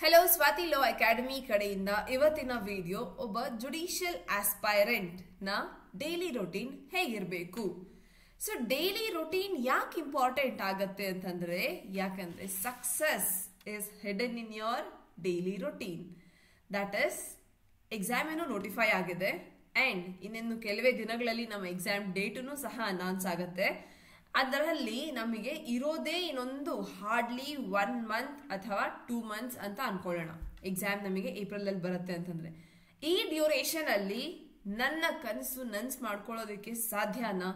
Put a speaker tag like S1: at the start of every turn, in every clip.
S1: Hello Swati law academy ಕಡೆಯಿಂದ ಇವತ್ತಿನ video ಒಬ್ಬ ಜುಡಿಷಿಯಲ್ ಆಸ್ಪೈರೆಂಟ್ ನ ಡೈಲಿ ರೂಟೀನ್ ಹೇಗಿರಬೇಕು. ಸೊ ಡೈಲಿ ರೂಟೀನ್ ಯಾಕೆ ಇಂಪಾರ್ಟೆಂಟ್ ಆಗತ್ತೆ ಅಂತಂದ್ರೆ ಯಾಕಂದ್ರೆ success is hidden in your daily routine. That is exam ಏನೋ ನೋಟಿಫೈ ಆಗಿದೆ ಅಂಡ್ ಇನ್ನೇನು ಕೆಲವೇ ದಿನಗಳಲ್ಲಿ ನಮ್ಮ ಎಕ್ಸಾಮ್ ಡೇಟನ್ನು ಸಹ ಅನೌನ್ಸ್ ಆಗುತ್ತೆ. ಅದರಲ್ಲಿ ನಮಗೆ ಇರೋದೇ ಇನ್ನೊಂದು ಹಾರ್ಡ್ಲಿ 1 ಮಂತ್ ಅಥವಾ 2 ಮಂತ್ಸ್ ಅಂತ ಅನ್ಕೊಳ್ಳೋಣ. ಎಕ್ಸಾಮ್ ನಮಗೆ ಏಪ್ರಿಲ್ ಅಲ್ಲಿ ಬರುತ್ತೆ ಅಂತಂದ್ರೆ ಈ ಡ್ಯೂರೇಷನ್ ಅಲ್ಲಿ ನನ್ನ ಕನಸು ನನ್ಸ್ ಮಾಡ್ಕೊಳ್ಳೋದಕ್ಕೆ ಸಾಧ್ಯನಾ,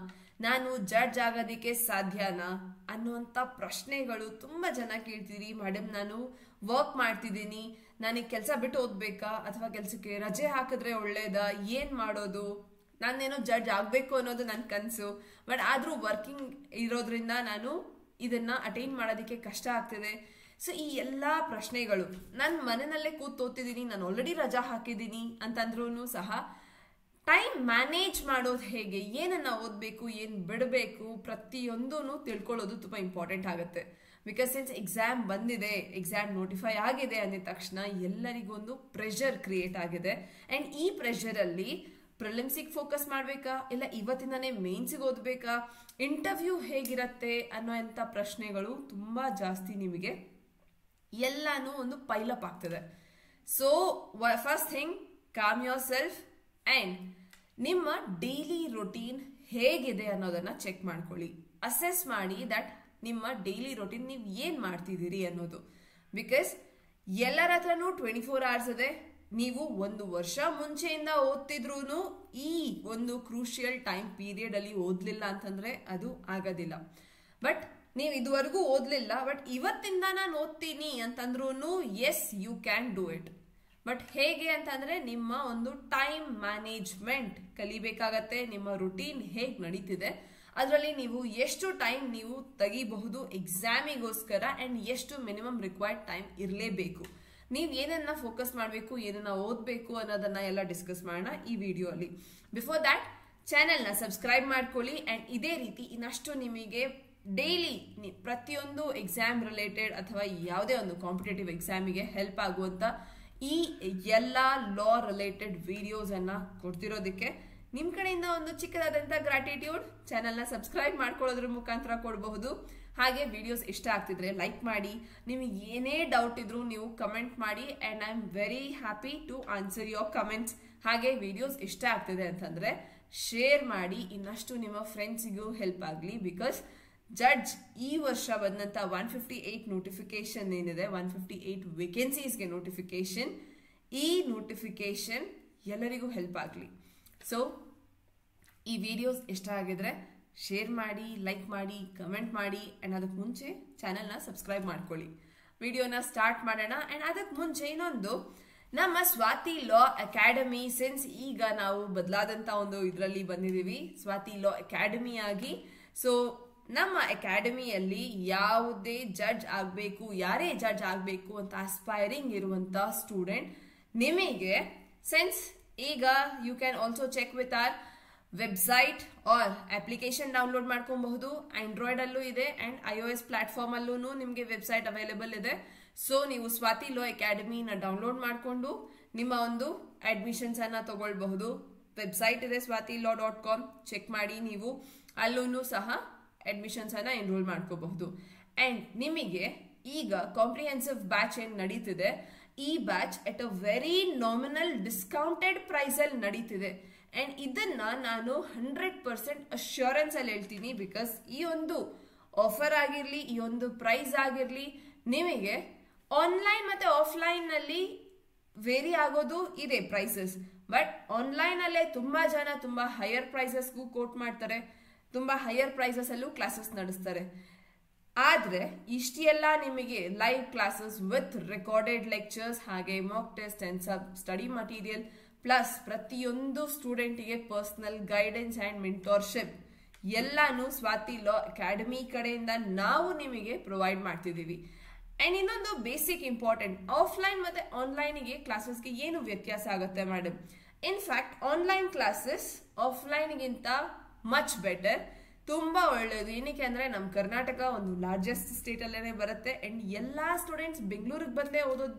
S1: ನಾನು ಜಡ್ಜ್ ಆಗೋದಕ್ಕೆ ಸಾಧ್ಯನಾ ಅನ್ನುವಂಥ ಪ್ರಶ್ನೆಗಳು ತುಂಬಾ ಜನ ಕೇಳ್ತೀರಿ. ಮೇಡಮ್ ನಾನು ವರ್ಕ್ ಮಾಡ್ತಿದ್ದೀನಿ, ನನಗೆ ಕೆಲಸ ಬಿಟ್ಟು ಓದ್ಬೇಕಾ ಅಥವಾ ಕೆಲಸಕ್ಕೆ ರಜೆ ಹಾಕಿದ್ರೆ ಒಳ್ಳೇದಾ, ಏನ್ ಮಾಡೋದು, ನಾನೇನೋ ಜಡ್ಜ್ ಆಗ್ಬೇಕು ಅನ್ನೋದು ನನ್ನ ಕನಸು, ಬಟ್ ಆದ್ರೂ ವರ್ಕಿಂಗ್ ಇರೋದ್ರಿಂದ ನಾನು ಇದನ್ನ ಅಟೈನ್ ಮಾಡೋದಕ್ಕೆ ಕಷ್ಟ ಆಗ್ತಿದೆ. ಸೊ ಈ ಎಲ್ಲಾ ಪ್ರಶ್ನೆಗಳು ನಾನು ಮನೆಯಲ್ಲೇ ಕೂತ್ ಓದ್ತಿದ್ದೀನಿ, ನಾನು ಆಲ್ರೆಡಿ ರಜಾ ಹಾಕಿದ್ದೀನಿ ಅಂತಂದ್ರೂ ಸಹ ಟೈಮ್ ಮ್ಯಾನೇಜ್ ಮಾಡೋದು ಹೇಗೆ, ಏನನ್ನ ಓದಬೇಕು, ಏನ್ ಬಿಡಬೇಕು, ಪ್ರತಿಯೊಂದೂ ತಿಳ್ಕೊಳ್ಳೋದು ತುಂಬಾ ಇಂಪಾರ್ಟೆಂಟ್ ಆಗುತ್ತೆ. ಬಿಕಾಸ್ ಸಿನ್ಸ್ ಎಕ್ಸಾಮ್ ಬಂದಿದೆ, ಎಕ್ಸಾಮ್ ನೋಟಿಫೈ ಆಗಿದೆ ಅಂದಿದ ತಕ್ಷಣ ಎಲ್ಲರಿಗೂ ಒಂದು ಪ್ರೆಷರ್ ಕ್ರಿಯೇಟ್ ಆಗಿದೆ. ಅಂಡ್ ಈ ಪ್ರೆಷರ್ ಅಲ್ಲಿ ಪ್ರಿಲಿಮ್ಸಿಗೆ ಫೋಕಸ್ ಮಾಡ್ಬೇಕಾ ಇಲ್ಲ ಇವತ್ತಿಂದಾನೇ ಮೇನ್ಸಿಗೆ ಓದ್ಬೇಕಾ, ಇಂಟರ್ವ್ಯೂ ಹೇಗಿರತ್ತೆ ಅನ್ನೋಂಥ ಪ್ರಶ್ನೆಗಳು ತುಂಬಾ ಜಾಸ್ತಿ ನಿಮಗೆ ಎಲ್ಲಾನು ಒಂದು ಪೈಲಪ್ ಆಗ್ತದೆ. So first thing, com your self and ನಿಮ್ಮ ಡೈಲಿ ರೂಟೀನ್ ಹೇಗಿದೆ ಅನ್ನೋದನ್ನ ಚೆಕ್ ಮಾಡ್ಕೊಳ್ಳಿ. ಅಸೆಸ್ ಮಾಡಿ ದಟ್ ನಿಮ್ಮ ಡೈಲಿ ರೂಟೀನ್ ನೀವು ಏನ್ ಮಾಡ್ತಿದ್ದೀರಿ ಅನ್ನೋದು. ಬಿಕಾಸ್ ಎಲ್ಲರ ಹತ್ರನೂ 24 hours ಇದೆ. ನೀವು 1 ವರ್ಷ ಮುಂಚೆಯಿಂದ ಓದ್ತಿದ್ರು ಈ ಒಂದು ಕ್ರೂಷಿಯಲ್ ಟೈಮ್ ಪೀರಿಯಡ್ ಅಲ್ಲಿ ಓದ್ಲಿಲ್ಲ ಅಂತಂದ್ರೆ ಅದು ಆಗೋದಿಲ್ಲ. ಬಟ್ ನೀವು ಇದುವರೆಗೂ ಓದ್ಲಿಲ್ಲ, ಬಟ್ ಇವತ್ತಿಂದ ನಾನು ಓದ್ತೀನಿ ಅಂತಂದ್ರೂ yes you can do it. But ಹೇಗೆ ಅಂತಂದ್ರೆ ನಿಮ್ಮ ಒಂದು ಟೈಮ್ ಮ್ಯಾನೇಜ್ಮೆಂಟ್ ಕಲಿಬೇಕಾಗತ್ತೆ. ನಿಮ್ಮ ರುಟೀನ್ ಹೇಗ್ ನಡೀತಿದೆ ಅದರಲ್ಲಿ ನೀವು ಎಷ್ಟು ಟೈಮ್ ನೀವು ತೆಗಿಬಹುದು ಎಕ್ಸಾಮಿಗೋಸ್ಕರ ಅಂಡ್ ಎಷ್ಟು ಮಿನಿಮಮ್ ರಿಕ್ವೈರ್ಡ್ ಟೈಮ್ ಇರಲೇಬೇಕು, ನೀವು ಏನನ್ನ ಫೋಕಸ್ ಮಾಡಬೇಕು, ಏನನ್ನ ಓದಬೇಕು ಅನ್ನೋದನ್ನ ಎಲ್ಲ ಡಿಸ್ಕಸ್ ಮಾಡೋಣ ಈ ವಿಡಿಯೋ ಅಲ್ಲಿ. ಬಿಫೋರ್ ದ್ಯಾಟ್ ಚಾನೆಲ್ನ ಸಬ್ಸ್ಕ್ರೈಬ್ ಮಾಡ್ಕೊಳ್ಳಿ ಅಂಡ್ ಇದೇ ರೀತಿ ಇನ್ನಷ್ಟು ನಿಮಗೆ ಡೈಲಿ ಪ್ರತಿಯೊಂದು ಎಕ್ಸಾಮ್ ರಿಲೇಟೆಡ್ ಅಥವಾ ಯಾವುದೇ ಒಂದು ಕಾಂಪಿಟೇಟಿವ್ ಎಕ್ಸಾಮಿಗೆ ಹೆಲ್ಪ್ ಆಗುವಂತ ಈ ಎಲ್ಲ ಲಾ ರಿಲೇಟೆಡ್ ವಿಡಿಯೋಸ್ ಅನ್ನ ಕೊಡ್ತಿರೋದಕ್ಕೆ ನಿಮ್ ಕಡೆಯಿಂದ ಒಂದು ಚಿಕ್ಕದಾದಂತ ಗ್ರಾಟಿಟ್ಯೂಡ್. ಚಾನೆಲ್ನ ಸಬ್ಸ್ಕ್ರೈಬ್ ಮಾಡ್ಕೊಳ್ಳೋದ್ರ ಮುಖಾಂತರ ಕೊಡಬಹುದು. ಹಾಗೆ ವಿಡಿಯೋಸ್ ಇಷ್ಟ ಆಗ್ತಿದ್ರೆ ಲೈಕ್ ಮಾಡಿ, ನಿಮಗೆ ಏನೇ ಡೌಟ್ ಇದ್ರೂ ನೀವು ಕಮೆಂಟ್ ಮಾಡಿ and I am very happy to answer your comments. ಹಾಗೆ ವಿಡಿಯೋಸ್ ಇಷ್ಟ ಆಗ್ತಿದೆ ಅಂತಂದ್ರೆ ಶೇರ್ ಮಾಡಿ, ಇನ್ನಷ್ಟು ನಿಮ್ಮ ಫ್ರೆಂಡ್ಸಿಗೂ ಹೆಲ್ಪ್ ಆಗಲಿ. ಬಿಕಾಸ್ ಜಡ್ಜ್ ಈ ವರ್ಷ ಬಂದಂತ 158 ನೋಟಿಫಿಕೇಶನ್ ಏನಿದೆ, 158 ವೇಕೆನ್ಸೀಸ್ಗೆ ನೋಟಿಫಿಕೇಶನ್, ಈ ನೋಟಿಫಿಕೇಶನ್ ಎಲ್ಲರಿಗೂ ಹೆಲ್ಪ್ ಆಗಲಿ. ಸೊ ಈ ವಿಡಿಯೋಸ್ ಇಷ್ಟ ಆಗಿದ್ರೆ ಶೇರ್ ಮಾಡಿ, ಲೈಕ್ ಮಾಡಿ, ಕಮೆಂಟ್ ಮಾಡಿ ಅಂಡ್ ಅದಕ್ಕೆ ಮುಂಚೆ ಚಾನೆಲ್ನ ಸಬ್ಸ್ಕ್ರೈಬ್ ಮಾಡ್ಕೊಳ್ಳಿ. ವಿಡಿಯೋನ ಸ್ಟಾರ್ಟ್ ಮಾಡೋಣ. ಅಂಡ್ ಅದಕ್ಕೆ ಮುಂಚೆ ಇನ್ನೊಂದು, ನಮ್ಮ ಸ್ವಾತಿ ಲಾ ಅಕಾಡೆಮಿ ಸಿನ್ಸ್ ಈಗ ನಾವು ಬದಲಾದಂತ ಒಂದು ಇದರಲ್ಲಿ ಬಂದಿದ್ದೀವಿ, ಸ್ವಾತಿ ಲಾ ಅಕಾಡೆಮಿ ಆಗಿ. ಸೊ ನಮ್ಮ ಅಕಾಡೆಮಿಯಲ್ಲಿ ಯಾವುದೇ ಜಡ್ಜ್ ಆಗಬೇಕು, ಯಾರೇ ಜಡ್ಜ್ ಆಗಬೇಕು ಅಂತ ಆಸ್ಪೈರಿಂಗ್ ಇರುವಂತ ಸ್ಟೂಡೆಂಟ್ ನಿಮಗೆ ಸಿನ್ಸ್ ಈಗ you can also check with our website or application download ಮಾಡ್ಕೊಬಹುದು. ಆಂಡ್ರಾಯ್ಡ್ ಅಲ್ಲೂ ಇದೆ ಅಂಡ್ iOS ಪ್ಲಾಟ್ಫಾರ್ಮ್ ಅಲ್ಲೂ ನಿಮಗೆ ವೆಬ್ಸೈಟ್ ಅವೈಲೇಬಲ್ ಇದೆ. ಸೊ ನೀವು ಸ್ವಾತಿ ಲಾ ಅಕಾಡೆಮಿನ ಡೌನ್ಲೋಡ್ ಮಾಡಿಕೊಂಡು ನಿಮ್ಮ ಒಂದು ಅಡ್ಮಿಷನ್ಸ್ ಅನ್ನ ತಗೊಳ್ಬಹುದು. ವೆಬ್ಸೈಟ್ ಇದೆ swatilaw.com, ಚೆಕ್ ಮಾಡಿ, ನೀವು ಅಲ್ಲೂ ಸಹ ಅಡ್ಮಿಷನ್ಸ್ ಅನ್ನ ಎನ್ರೋಲ್ ಮಾಡ್ಕೋಬಹುದು. ಅಂಡ್ ನಿಮಗೆ ಈಗ ಕಾಂಪ್ರಿಹೆನ್ಸಿವ್ ಬ್ಯಾಚ್ ಏನ್ ನಡೀತಿದೆ, ಈ batch at a very nominal discounted price ಅಲ್ಲಿ ನಡೀತಿದೆ. ಅಂಡ್ ಇದನ್ನ ನಾನು 100% ಅಶ್ಯೂರೆನ್ಸ್ ಅಲ್ಲಿ ಹೇಳ್ತೀನಿ. ಬಿಕಾಸ್ ಈ ಒಂದು ಆಫರ್ ಆಗಿರ್ಲಿ, ಈ ಒಂದು ಪ್ರೈಸ್ ಆಗಿರ್ಲಿ, ನಿಮಗೆ ಆನ್ಲೈನ್ ಮತ್ತೆ ಆಫ್ಲೈನ್ ನಲ್ಲಿ ವೇರಿ ಆಗೋದು ಇದೆ ಪ್ರೈಸಸ್. ಬಟ್ ಆನ್ಲೈನ್ ಅಲ್ಲೇ ತುಂಬಾ ಜನ ತುಂಬಾ ಹೈಯರ್ ಪ್ರೈಸಸ್ಗೂ ಕೋಟ್ ಮಾಡ್ತಾರೆ, ತುಂಬಾ ಹೈಯರ್ ಪ್ರೈಸಸ್ ಅಲ್ಲೂ ಕ್ಲಾಸಸ್ ನಡೆಸ್ತಾರೆ. ಆದ್ರೆ ಇಷ್ಟೆಲ್ಲ ನಿಮಗೆ live classes with recorded lectures, ಹಾಗೆ mock test and sub study material, plus ಪ್ರತಿಯೊಂದು ಸ್ಟೂಡೆಂಟಿಗೆ ಪರ್ಸನಲ್ ಗೈಡೆನ್ಸ್ ಅಂಡ್ ಮೆಂಟೋರ್ಶಿಪ್ ಎಲ್ಲಾನು ಸ್ವಾತಿ ಲಾ ಅಕಾಡೆಮಿ ಕಡೆಯಿಂದ ನಾವು ನಿಮಗೆ ಪ್ರೊವೈಡ್ ಮಾಡ್ತಿದ್ದೀವಿ. ಅಂಡ್ ಇನ್ನೊಂದು ಬೇಸಿಕ್ ಇಂಪಾರ್ಟೆಂಟ್, ಆಫ್ಲೈನ್ ಮತ್ತೆ ಆನ್ಲೈನ್ಗೆ ಕ್ಲಾಸಸ್ಗೆ ಏನು ವ್ಯತ್ಯಾಸ ಆಗುತ್ತೆ ಮೇಡಮ್? ಇನ್ಫ್ಯಾಕ್ಟ್ ಆನ್ಲೈನ್ ಕ್ಲಾಸಸ್ ಆಫ್ಲೈನ್ಗಿಂತ ಮಚ್ ಬೆಟರ್. ತುಂಬಾ ಒಳ್ಳೇದು. ಏನಕ್ಕೆ ಅಂದ್ರೆ ನಮ್ಮ ಕರ್ನಾಟಕ ಒಂದು ಲಾರ್ಜೆಸ್ಟ್ ಸ್ಟೇಟ್ ಅಲ್ಲೇನೆ ಬರುತ್ತೆ. ಅಂಡ್ ಎಲ್ಲಾ ಸ್ಟೂಡೆಂಟ್ಸ್ ಬೆಂಗಳೂರಿಗೆ ಬಂದೇ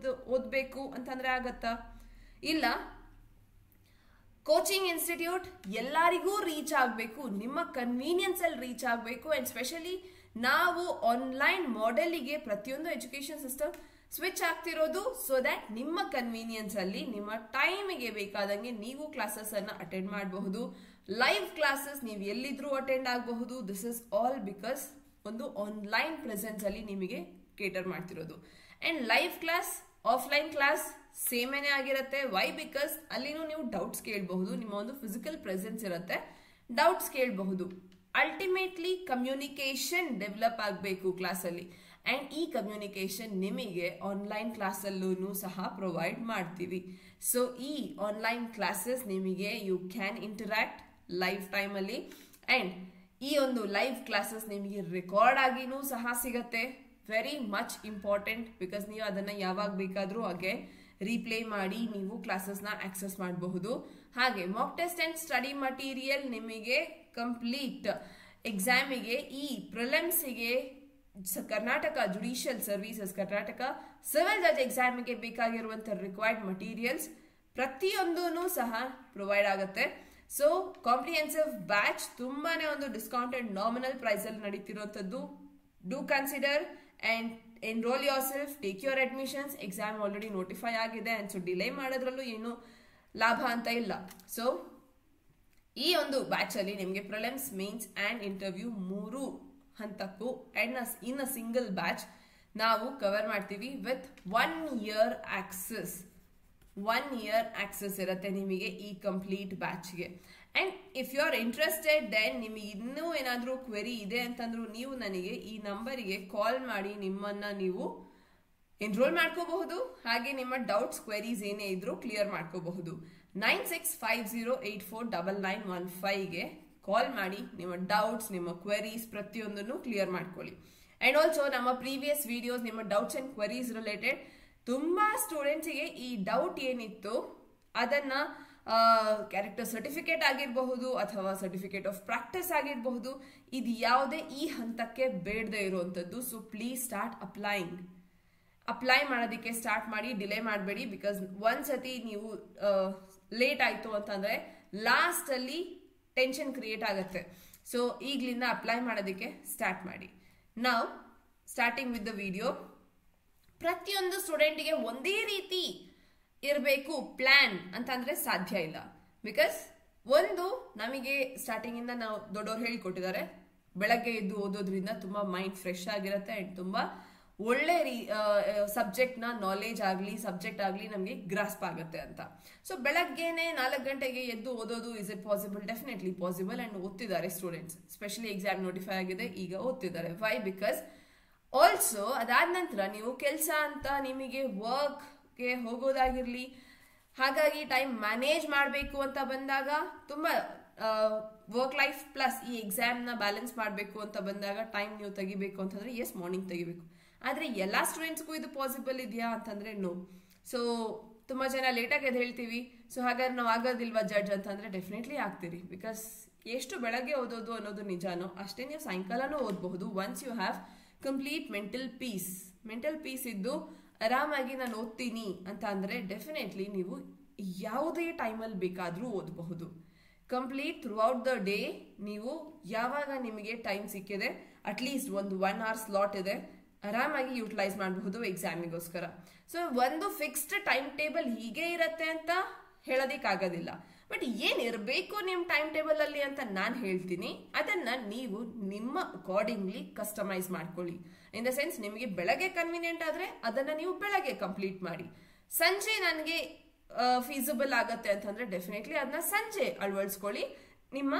S1: ಓದ್ಬೇಕು ಅಂತಂದ್ರೆ ಆಗತ್ತಾ? ಇಲ್ಲ. ಕೋಚಿಂಗ್ ಇನ್ಸ್ಟಿಟ್ಯೂಟ್ ಎಲ್ಲರಿಗೂ ರೀಚ್ ಆಗಬೇಕು, ನಿಮ್ಮ ಕನ್ವೀನಿಯನ್ಸ್ ಅಲ್ಲಿ ರೀಚ್ ಆಗಬೇಕು. ಅಂಡ್ ಸ್ಪೆಷಲಿ ನಾವು ಆನ್ಲೈನ್ ಮಾಡೆಲ್ಗೆ ಪ್ರತಿಯೊಂದು ಎಜುಕೇಶನ್ ಸಿಸ್ಟಮ್ ಸ್ವಿಚ್ ಆಗ್ತಿರೋದು ಸೊ ದಟ್ ನಿಮ್ಮ ಕನ್ವೀನಿಯನ್ಸ್ ಅಲ್ಲಿ ನಿಮ್ಮ ಟೈಮಿಗೆ ಬೇಕಾದಂಗೆ ನೀವು ಕ್ಲಾಸಸ್ ಅನ್ನ ಅಟೆಂಡ್ ಮಾಡಬಹುದು. ಲೈವ್ ಕ್ಲಾಸಸ್ ನೀವು ಎಲ್ಲಿದ್ರೂ ಅಟೆಂಡ್ ಆಗಬಹುದು. ದಿಸ್ ಇಸ್ ಆಲ್ ಬಿಕಾಸ್ ಒಂದು ಆನ್ಲೈನ್ ಪ್ರೆಸೆನ್ಸ್ ಅಲ್ಲಿ ನಿಮಗೆ ಕೇಟರ್ ಮಾಡ್ತಿರೋದು. And live class offline class ಸೇಮೇನೆ ಆಗಿರುತ್ತೆ. ವೈ? ಬಿಕಾಸ್ ಅಲ್ಲಿನೂ ನೀವು ಡೌಟ್ಸ್ ಕೇಳಬಹುದು, ನಿಮ್ಮ ಒಂದು ಫಿಸಿಕಲ್ ಪ್ರೆಸೆನ್ಸ್ ಇರುತ್ತೆ, ಡೌಟ್ಸ್ ಕೇಳಬಹುದು. ಅಲ್ಟಿಮೇಟ್ಲಿ ಕಮ್ಯುನಿಕೇಶನ್ ಡೆವಲಪ್ ಆಗಬೇಕು ಕ್ಲಾಸಲ್ಲಿ. ಅಂಡ್ ಈ ಕಮ್ಯುನಿಕೇಶನ್ ನಿಮಗೆ ಆನ್ಲೈನ್ ಕ್ಲಾಸಲ್ಲೂ ಸಹ ಪ್ರೊವೈಡ್ ಮಾಡ್ತೀವಿ. ಸೊ ಈ ಆನ್ಲೈನ್ ಕ್ಲಾಸಸ್ ನಿಮಗೆ ಯು ಕ್ಯಾನ್ ಇಂಟರಾಕ್ಟ್ ಲೈವ್ ಟೈಮಲ್ಲಿ. ಅಂಡ್ ಈ ಒಂದು ಲೈವ್ ಕ್ಲಾಸಸ್ ನಿಮಗೆ ರೆಕಾರ್ಡ್ ಆಗಿನೂ ಸಹ ಸಿಗತ್ತೆ. ವೆರಿ ಮಚ್ ಇಂಪಾರ್ಟೆಂಟ್ ಬಿಕಾಸ್ ನೀವು ಅದನ್ನ ಯಾವಾಗ ಬೇಕಾದರೂ ಹಾಗೆ ರೀಪ್ಲೇ ಮಾಡಿ ನೀವು ಕ್ಲಾಸಸ್ನ ಆಕ್ಸೆಸ್ ಮಾಡಬಹುದು. ಹಾಗೆ mock test and study material ನಿಮಗೆ ಕಂಪ್ಲೀಟ್ ಎಕ್ಸಾಮಿಗೆ ಈ ಪ್ರಿಲಿಮ್ಸ್ಗೆ Karnataka judicial services, Karnataka civil ಜಜ್ ಎಕ್ಸಾಮಿಗೆ ಬೇಕಾಗಿರುವಂತ ರಿಕ್ವೈರ್ಡ್ ಮಟೀರಿಯಲ್ಸ್ ಪ್ರತಿಯೊಂದೂ ಸಹ ಪ್ರೊವೈಡ್ ಆಗುತ್ತೆ. ಸೊ ಕಾಂಪ್ರಿಹೆನ್ಸಿವ್ ಬ್ಯಾಚ್ ತುಂಬಾನೇ ಒಂದು ಡಿಸ್ಕೌಂಟೆಡ್ ನಾಮಿನಲ್ ಪ್ರೈಸ್ ಅಲ್ಲಿ ನಡೀತಿರುವಂತದ್ದು. Do consider and enrol yourself, take your admissions. Exam already notify ಆಗಿದೆ ಅಂಡ್ ಸೊ ಡಿಲೇ ಮಾಡೋದ್ರಲ್ಲೂ ಏನು ಲಾಭ ಅಂತ ಇಲ್ಲ. ಸೊ ಈ ಒಂದು ಬ್ಯಾಚ್ ಅಲ್ಲಿ ನಿಮಗೆ ಪ್ರಿಲಿಮ್ಸ್, ಮೇನ್ಸ್ ಅಂಡ್ ಇಂಟರ್ವ್ಯೂ 3 ಹಂತಕ್ಕೂ and in a single batch ನಾವು ಕವರ್ ಮಾಡ್ತೀವಿ with 1 year access. 1 year access ಇರುತ್ತೆ ನಿಮಗೆ ಈ ಕಂಪ್ಲೀಟ್ ಬ್ಯಾಚ್ಗೆ. And if you are interested then ನಿಮಗೆ ಇನ್ನೂ ಏನಾದರೂ ಕ್ವೆರಿ ಇದೆ ಅಂತಂದ್ರೂ ನೀವು ನನಗೆ ಈ ನಂಬರಿಗೆ ಕಾಲ್ ಮಾಡಿ ನಿಮ್ಮನ್ನ ನೀವು ಎನ್ರೋಲ್ ಮಾಡ್ಕೋಬಹುದು. ಹಾಗೆ ನಿಮ್ಮ ಡೌಟ್ಸ್, ಕ್ವೆರೀಸ್ ಏನೇ ಇದ್ರೂ ಕ್ಲಿಯರ್ ಮಾಡ್ಕೋಬಹುದು. 9650849915ಗೆ ಕಾಲ್ ಮಾಡಿ ನಿಮ್ಮ ಡೌಟ್ಸ್, ನಿಮ್ಮ ಕ್ವೆರೀಸ್ ಪ್ರತಿಯೊಂದನ್ನು ಕ್ಲಿಯರ್ ಮಾಡ್ಕೊಳ್ಳಿ. ಅಂಡ್ ಆಲ್ಸೋ ನಮ್ಮ ಪ್ರೀವಿಯಸ್ ವಿಡಿಯೋಸ್, ನಿಮ್ಮ ಡೌಟ್ಸ್ ಅಂಡ್ ಕ್ವೆರೀಸ್ ರಿಲೇಟೆಡ್ ತುಂಬಾ ಸ್ಟೂಡೆಂಟ್ಸ್ಗೆ ಈ ಡೌಟ್ ಏನಿತ್ತು ಅದನ್ನ ಕ್ಯಾರೆಕ್ಟರ್ ಸರ್ಟಿಫಿಕೇಟ್ ಆಗಿರಬಹುದು ಅಥವಾ ಸರ್ಟಿಫಿಕೇಟ್ ಆಫ್ ಪ್ರಾಕ್ಟೀಸ್ ಆಗಿರಬಹುದು, ಇದು ಯಾವುದೇ ಈ ಹಂತಕ್ಕೆ ಬೇಡದೆ ಇರುವಂತದ್ದು. ಸೊ ಪ್ಲೀಸ್ ಸ್ಟಾರ್ಟ್ ಅಪ್ಲೈ ಮಾಡೋದಕ್ಕೆ ಸ್ಟಾರ್ಟ್ ಮಾಡಿ, ಡಿಲೇ ಮಾಡಬೇಡಿ. ಬಿಕಾಸ್ ಒಂದ್ಸತಿ ನೀವು ಲೇಟ್ ಆಯ್ತು ಅಂತಂದ್ರೆ ಲಾಸ್ಟ್ ಅಲ್ಲಿ ಟೆನ್ಷನ್ ಕ್ರಿಯೇಟ್ ಆಗುತ್ತೆ. ಸೊ ಈಗಲಿಂದ ಅಪ್ಲೈ ಮಾಡೋದಕ್ಕೆ ಸ್ಟಾರ್ಟ್ ಮಾಡಿ. ನಾವು ಸ್ಟಾರ್ಟಿಂಗ್ ವಿತ್ ದ ವಿಡಿಯೋ. ಪ್ರತಿಯೊಂದು ಸ್ಟೂಡೆಂಟ್ಗೆ ಒಂದೇ ರೀತಿ ಇರಬೇಕು ಪ್ಲಾನ್ ಅಂತಂದ್ರೆ ಸಾಧ್ಯ ಇಲ್ಲ. ಬಿಕಾಸ್ ಒಂದು ನಮಗೆ ಸ್ಟಾರ್ಟಿಂಗ್ ಇಂದ ನಾವು ದೊಡ್ಡವ್ರು ಹೇಳಿಕೊಟ್ಟಿದ್ದಾರೆ, ಬೆಳಗ್ಗೆ ಎದ್ದು ಓದೋದ್ರಿಂದ ತುಂಬಾ ಮೈಂಡ್ ಫ್ರೆಶ್ ಆಗಿರುತ್ತೆ ಅಂಡ್ ತುಂಬಾ ಒಳ್ಳೆ ಸಬ್ಜೆಕ್ಟ್ ನ ನಾಲೆಜ್ ಆಗಲಿ ಸಬ್ಜೆಕ್ಟ್ ಆಗಲಿ ನಮಗೆ ಗ್ರಾಸ್ಪ್ ಆಗುತ್ತೆ ಅಂತ. ಸೊ ಬೆಳಗ್ಗೆನೆ 4 ಗಂಟೆಗೆ ಎದ್ದು ಓದೋದು is it possible? Definitely possible. And ಓದ್ತಿದ್ದಾರೆ ಸ್ಟೂಡೆಂಟ್ಸ್, ಸ್ಪೆಷಲಿ ಎಕ್ಸಾಮ್ ನೋಟಿಫೈ ಆಗಿದೆ, ಈಗ ಓದ್ತಿದ್ದಾರೆ. ವೈ? ಬಿಕಾಸ್ ಆಲ್ಸೋ ಅದಾದ ನಂತರ ನೀವು ಕೆಲಸ ಅಂತ ನಿಮಗೆ ವರ್ಕ್ಗೆ ಹೋಗೋದಾಗಿರ್ಲಿ, ಹಾಗಾಗಿ ಟೈಮ್ ಮ್ಯಾನೇಜ್ ಮಾಡಬೇಕು ಅಂತ ಬಂದಾಗ ತುಂಬಾ ವರ್ಕ್ ಲೈಫ್ ಪ್ಲಸ್ ಈ ಎಕ್ಸಾಮ್ನ ಬ್ಯಾಲೆನ್ಸ್ ಮಾಡಬೇಕು ಅಂತ ಬಂದಾಗ ಟೈಮ್ ನೀವು ತೆಗಿಬೇಕು ಅಂತಂದ್ರೆ ಎಸ್, ಮಾರ್ನಿಂಗ್ ತೆಗಿಬೇಕು. ಆದರೆ ಎಲ್ಲ ಸ್ಟೂಡೆಂಟ್ಸ್ಗೂ ಇದು ಪಾಸಿಬಲ್ ಇದೆಯಾ ಅಂತಂದ್ರೆ ನೋ. ಸೊ ತುಂಬಾ ಜನ ಲೇಟಾಗಿ ಅದು ಹೇಳ್ತೀವಿ. ಸೊ ಹಾಗಾದ್ರೆ ನಾವು ಆಗೋದಿಲ್ವಾ ಜಡ್ಜ್ ಅಂತಂದ್ರೆ ಡೆಫಿನೆಟ್ಲಿ ಆಗ್ತೀರಿ. ಬಿಕಾಸ್ ಎಷ್ಟು ಬೆಳಗ್ಗೆ ಓದೋದು ಅನ್ನೋದು ನಿಜಾನೋ ಅಷ್ಟೇ ನೀವು ಸಾಯಂಕಾಲನೂ ಓದಬಹುದು. Once you have complete mental peace ಇದ್ದು ಆರಾಮಾಗಿ ನಾನು ಓದ್ತೀನಿ ಅಂತ ಅಂದ್ರೆ ಡೆಫಿನೆಟ್ಲಿ ನೀವು ಯಾವುದೇ ಟೈಮಲ್ಲಿ ಬೇಕಾದರೂ ಓದಬಹುದು. Complete through out the day ನೀವು ಯಾವಾಗ ನಿಮಗೆ ಟೈಮ್ ಸಿಕ್ಕಿದೆ, ಅಟ್ಲೀಸ್ಟ್ ಒಂದು 1 hour ಸ್ಲಾಟ್ ಇದೆ, ಆರಾಮಾಗಿ ಯೂಟಿಲೈಸ್ ಮಾಡಬಹುದು ಎಕ್ಸಾಮಿಗೋಸ್ಕರ. ಸೊ ಒಂದು ಫಿಕ್ಸ್ಡ್ ಟೈಮ್ ಟೇಬಲ್ ಹೀಗೆ ಇರತ್ತೆ ಅಂತ ಹೇಳೋದಕ್ಕಾಗೋದಿಲ್ಲ. ಬಟ್ ಏನಿರಬೇಕು ನಿಮ್ಮ ಟೈಮ್ ಟೇಬಲ್ ಅಲ್ಲಿ ಅಂತ ನಾನು ಹೇಳ್ತೀನಿ. ಅದನ್ನ ನೀವು ನಿಮ್ಮ ಅಕಾರ್ಡಿಂಗ್ಲಿ ಕಸ್ಟಮೈಸ್ ಮಾಡ್ಕೊಳ್ಳಿ. ಇನ್ ದ ಸೆನ್ಸ್ ನಿಮಗೆ ಬೆಳಗ್ಗೆ ಕನ್ವೀನಿಯಂಟ್ ಆದ್ರೆ ಅದನ್ನ ನೀವು ಬೆಳಗ್ಗೆ ಕಂಪ್ಲೀಟ್ ಮಾಡಿ. ಸಂಜೆ ನನಗೆ ಫೀಸಿಬಲ್ ಆಗತ್ತೆ ಅಂತಂದ್ರೆ ಡೆಫಿನೆಟ್ಲಿ ಅದನ್ನ ಸಂಜೆ ಅಳವಡಿಸ್ಕೊಳ್ಳಿ. ನಿಮ್ಮ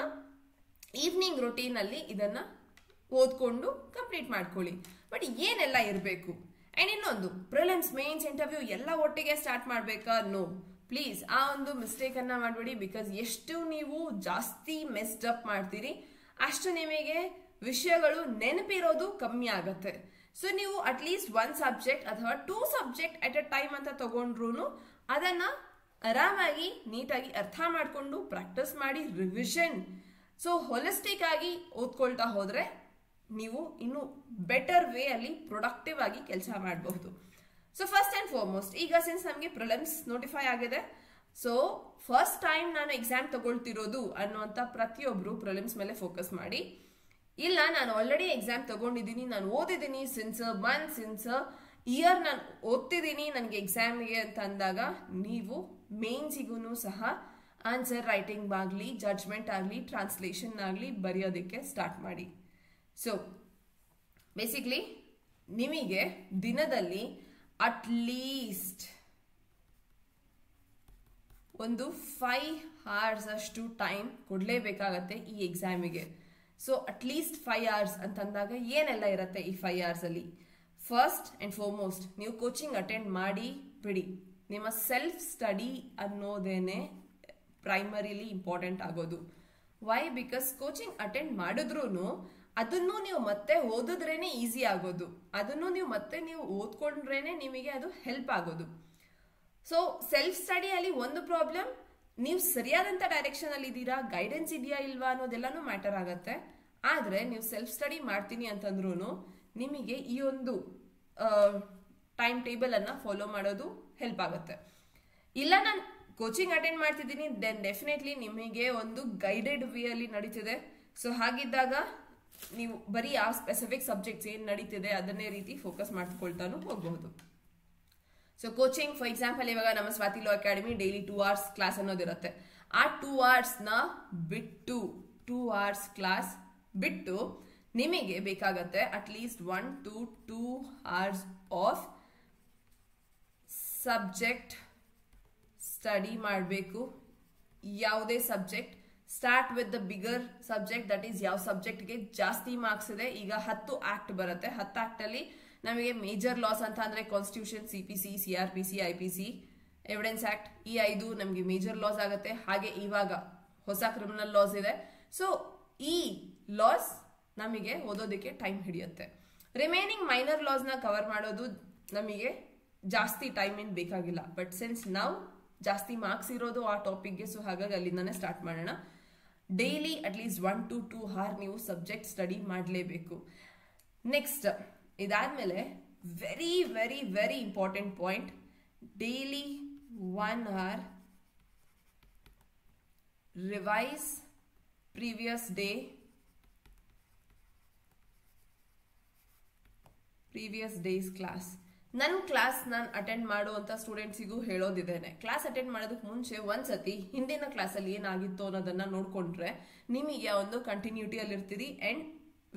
S1: ಈವ್ನಿಂಗ್ ರೊಟೀನ್ ಅಲ್ಲಿ ಇದನ್ನ ಓದ್ಕೊಂಡು ಕಂಪ್ಲೀಟ್ ಮಾಡ್ಕೊಳ್ಳಿ. ಬಟ್ ಏನೆಲ್ಲ ಇರಬೇಕು? ಅಂಡ್ ಇನ್ನೊಂದು, ಪ್ರಿಲಿಮ್ಸ್, ಮೇನ್ಸ್, ಇಂಟರ್ವ್ಯೂ ಎಲ್ಲ ಒಟ್ಟಿಗೆ ಸ್ಟಾರ್ಟ್ ಮಾಡ್ಬೇಕಾ? ನೋ, ಪ್ಲೀಸ್ ಆ ಒಂದು ಮಿಸ್ಟೇಕ್ ಅನ್ನ ಮಾಡಬೇಡಿ. ಬಿಕಾಸ್ ಎಷ್ಟು ನೀವು ಜಾಸ್ತಿ ಮೆಸ್ಡ್ ಅಪ್ ಮಾಡ್ತೀರಿ ಅಷ್ಟು ನಿಮಗೆ ವಿಷಯಗಳು ನೆನಪಿರೋದು ಕಮ್ಮಿ ಆಗತ್ತೆ. ಸೊ ನೀವು ಅಟ್ಲೀಸ್ಟ್ 1 ಸಬ್ಜೆಕ್ಟ್ ಅಥವಾ 2 ಸಬ್ಜೆಕ್ಟ್ ಅಟ್ ಅ ಟೈಮ್ ಅಂತ ತಗೊಂಡ್ರು ಅದನ್ನ ಆರಾಮಾಗಿ ನೀಟಾಗಿ ಅರ್ಥ ಮಾಡಿಕೊಂಡು ಪ್ರಾಕ್ಟೀಸ್ ಮಾಡಿ ರಿವಿಷನ್ ಸೊ ಹೊಲಿಸ್ಟಿಕ್ ಆಗಿ ಓದ್ಕೊಳ್ತಾ ಹೋದ್ರೆ ನೀವು ಇನ್ನು ಬೆಟರ್ ವೇ ಅಲ್ಲಿ ಪ್ರೊಡಕ್ಟಿವ್ ಆಗಿ ಕೆಲಸ ಮಾಡಬಹುದು. ಸೊ ಫಸ್ಟ್ ಅಂಡ್ ಫಾರ್ಮೋಸ್ಟ್, ಈಗ ಸಿನ್ಸ್ ನಮಗೆ ಪ್ರಿಲಿಮ್ಸ್ ನೋಟಿಫೈ ಆಗಿದೆ, ಸೊ ಫಸ್ಟ್ ಟೈಮ್ ನಾನು ಎಕ್ಸಾಮ್ ತಗೊಳ್ತಿರೋದು ಅನ್ನುವಂಥ ಪ್ರತಿಯೊಬ್ಬರು ಪ್ರಿಲಿಮ್ಸ್ ಮೇಲೆ ಫೋಕಸ್ ಮಾಡಿ. ಇಲ್ಲ, ನಾನು ಆಲ್ರೆಡಿ ಎಕ್ಸಾಮ್ ತಗೊಂಡಿದ್ದೀನಿ, ನಾನು ಓದಿದ್ದೀನಿ ಸಿನ್ಸ್ ಇಯರ್ ನಾನು ಓದ್ತಿದ್ದೀನಿ ನನಗೆ ಎಕ್ಸಾಮ್ಗೆ ಅಂತ ಅಂದಾಗ ನೀವು ಮೇನ್ಸಿಗೂ ಸಹ ಆನ್ಸರ್ ರೈಟಿಂಗ್ ಆಗಲಿ, ಜಡ್ಜ್ಮೆಂಟ್ ಆಗಲಿ, ಟ್ರಾನ್ಸ್ಲೇಷನ್ ಆಗಲಿ ಬರೆಯೋದಕ್ಕೆ ಸ್ಟಾರ್ಟ್ ಮಾಡಿ. ಸೊ ಬೇಸಿಕ್ಲಿ ನಿಮಗೆ ದಿನದಲ್ಲಿ ಅಟ್ಲೀಸ್ಟ್ ಒಂದು 5 hours ಅಷ್ಟು ಟೈಮ್ ಕೊಡಲೇಬೇಕಾಗತ್ತೆ ಈ ಎಕ್ಸಾಮಿಗೆ. ಸೊ ಅಟ್ಲೀಸ್ಟ್ 5 hours ಅಂತಂದಾಗ ಏನೆಲ್ಲ ಇರುತ್ತೆ ಈ 5 hours ಅಲ್ಲಿ? ಫಸ್ಟ್ ಅಂಡ್ ಫಾರ್ಮೋಸ್ಟ್ ನೀವು ಕೋಚಿಂಗ್ ಅಟೆಂಡ್ ಮಾಡಿ ಬಿಡಿ, ನಿಮ್ಮ ಸೆಲ್ಫ್ ಸ್ಟಡಿ ಅನ್ನೋದೇನೆ ಪ್ರೈಮರಿಲಿ ಇಂಪಾರ್ಟೆಂಟ್ ಆಗೋದು. ವೈ? ಬಿಕಾಸ್ ಕೋಚಿಂಗ್ ಅಟೆಂಡ್ ಮಾಡಿದ್ರೂ ಅದನ್ನು ನೀವು ಮತ್ತೆ ಓದಿದ್ರೇನೆ ಈಸಿ ಆಗೋದು, ಅದನ್ನು ನೀವು ಓದ್ಕೊಂಡ್ರೇನೆ ನಿಮಗೆ ಅದು ಹೆಲ್ಪ್ ಆಗೋದು. ಸೊ ಸೆಲ್ಫ್ ಸ್ಟಡಿಯಲ್ಲಿ ಒಂದು ಪ್ರಾಬ್ಲಮ್, ನೀವು ಸರಿಯಾದಂಥ ಡೈರೆಕ್ಷನ್ ಅಲ್ಲಿ ಇದ್ದೀರಾ, ಗೈಡೆನ್ಸ್ ಇದೆಯಾ ಇಲ್ವಾ ಅನ್ನೋದೆಲ್ಲಾನು ಮ್ಯಾಟರ್ ಆಗತ್ತೆ. ಆದರೆ ನೀವು ಸೆಲ್ಫ್ ಸ್ಟಡಿ ಮಾಡ್ತೀನಿ ಅಂತಂದ್ರೂ ನಿಮಗೆ ಈ ಒಂದು ಟೈಮ್ ಟೇಬಲ್ ಅನ್ನ ಫಾಲೋ ಮಾಡೋದು ಹೆಲ್ಪ್ ಆಗುತ್ತೆ. ಇಲ್ಲ ನಾನು ಕೋಚಿಂಗ್ ಅಟೆಂಡ್ ಮಾಡ್ತಿದ್ದೀನಿ, ದೆನ್ ಡೆಫಿನೆಟ್ಲಿ ನಿಮಗೆ ಒಂದು ಗೈಡೆಡ್ ವೇ ಅಲ್ಲಿ ನಡೀತಿದೆ. ಸೊ ಹಾಗಿದ್ದಾಗ ನೀವು ಬರೀ ಆ ಸ್ಪೆಸಿಫಿಕ್ ಸಬ್ಜೆಕ್ಟ್ಸ್ ಏನು ನಡೀತಿದೆ ಅದನ್ನೇ ರೀತಿ ಫೋಕಸ್ ಮಾಡ್ಕೊಳ್ತಾನು ಹೋಗಬಹುದು. ಸೊ ಕೋಚಿಂಗ್ ಫಾರ್ ಎಕ್ಸಾಂಪಲ್ ಇವಾಗ ನಮ್ಮ Swati law academy daily 2 hours class ಅನ್ನೋದಿರುತ್ತೆ. ಆ 2 hours ಬಿಟ್ಟು 2 hours ಕ್ಲಾಸ್ ಬಿಟ್ಟು ನಿಮಗೆ ಬೇಕಾಗತ್ತೆ at least 1 to 2 hours of subject study ಮಾಡಬೇಕು. ಯಾವುದೇ subject, start with the bigger subject, that is ಯಾವ ಸಬ್ಜೆಕ್ಟ್ಗೆ ಜಾಸ್ತಿ ಮಾರ್ಕ್ಸ್ ಇದೆ. ಈಗ 10 ಆಕ್ಟ್ ಬರುತ್ತೆ, 10 ಆಕ್ಟ್ ಅಲ್ಲಿ ನಮಗೆ ಮೇಜರ್ ಲಾಸ್ ಅಂತ ಅಂದ್ರೆ constitution, CPC, CRPC, IPC, evidence act, ಈ 5 ನಮಗೆ ಮೇಜರ್ ಲಾಸ್ ಆಗುತ್ತೆ. ಹಾಗೆ ಇವಾಗ ಹೊಸ ಕ್ರಿಮಿನಲ್ ಲಾಸ್ ಇದೆ. ಸೊ ಈ ಲಾಸ್ ನಮಗೆ ಓದೋದಕ್ಕೆ ಟೈಮ್ ಹಿಡಿಯುತ್ತೆ. ರಿಮೈನಿಂಗ್ ಮೈನರ್ ಲಾಸ್ ನ ಕವರ್ ಮಾಡೋದು ನಮಗೆ ಜಾಸ್ತಿ ಟೈಮ್ ಏನು ಬೇಕಾಗಿಲ್ಲ. ಬಟ್ ಸಿನ್ಸ್ ನಾವು ಜಾಸ್ತಿ ಮಾರ್ಕ್ಸ್ ಇರೋದು ಆ ಟಾಪಿಕ್ಗೆ, ಸೊ ಹಾಗಾಗಿ ಅಲ್ಲಿಂದಾನೆ ಸ್ಟಾರ್ಟ್ ಮಾಡೋಣ. ಡೈಲಿ ಅಟ್ಲೀಸ್ಟ್ 1 to 2 hours ನೀವು ಸಬ್ಜೆಕ್ಟ್ ಸ್ಟಡಿ ಮಾಡಲೇಬೇಕು. ನೆಕ್ಸ್ಟ್ ಇದಾದ್ಮೇಲೆ very very very important point, daily 1 hour revise previous days class. ನನ್ನ ಕ್ಲಾಸ್ ನಾನು ಅಟೆಂಡ್ ಮಾಡುವಂತ ಸ್ಟೂಡೆಂಟ್ಸಿಗೂ ಹೇಳೋದಿದ್ದೇನೆ, ಕ್ಲಾಸ್ ಅಟೆಂಡ್ ಮಾಡೋದಕ್ಕೆ ಮುಂಚೆ ಒಂದ್ಸತಿ ಹಿಂದಿನ ಕ್ಲಾಸಲ್ಲಿ ಏನಾಗಿತ್ತು ಅನ್ನೋದನ್ನ ನೋಡ್ಕೊಂಡ್ರೆ ನಿಮಗೆ ಒಂದು ಕಂಟಿನ್ಯೂಟಿಯಲ್ಲಿ ಇರ್ತೀರಿ ಅಂಡ್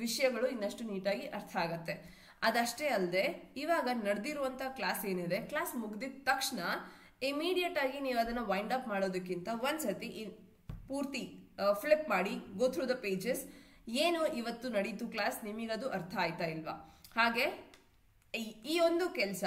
S1: ವಿಷಯಗಳು ಇನ್ನಷ್ಟು ನೀಟಾಗಿ ಅರ್ಥ ಆಗತ್ತೆ. ಅದಷ್ಟೇ ಅಲ್ಲದೆ ಇವಾಗ ನಡೆದಿರುವಂತ ಕ್ಲಾಸ್ ಏನಿದೆ, ಕ್ಲಾಸ್ ಮುಗ್ದಿದ ತಕ್ಷಣ ಇಮಿಡಿಯೇಟ್ ಆಗಿ ನೀವು ಅದನ್ನ ವೈಂಡ್ ಅಪ್ ಮಾಡೋದಕ್ಕಿಂತ ಒಂದ್ಸತಿ ಪೂರ್ತಿ ಫ್ಲಿಪ್ ಮಾಡಿ ಗೋ ಥ್ರೂ ದ ಪೇಜಸ್, ಏನು ಇವತ್ತು ನಡೀತು ಕ್ಲಾಸ್, ನಿಮಗದು ಅರ್ಥ ಆಯ್ತಾ ಇಲ್ವಾ. ಹಾಗೆ ಈ ಒಂದು ಕೆಲಸ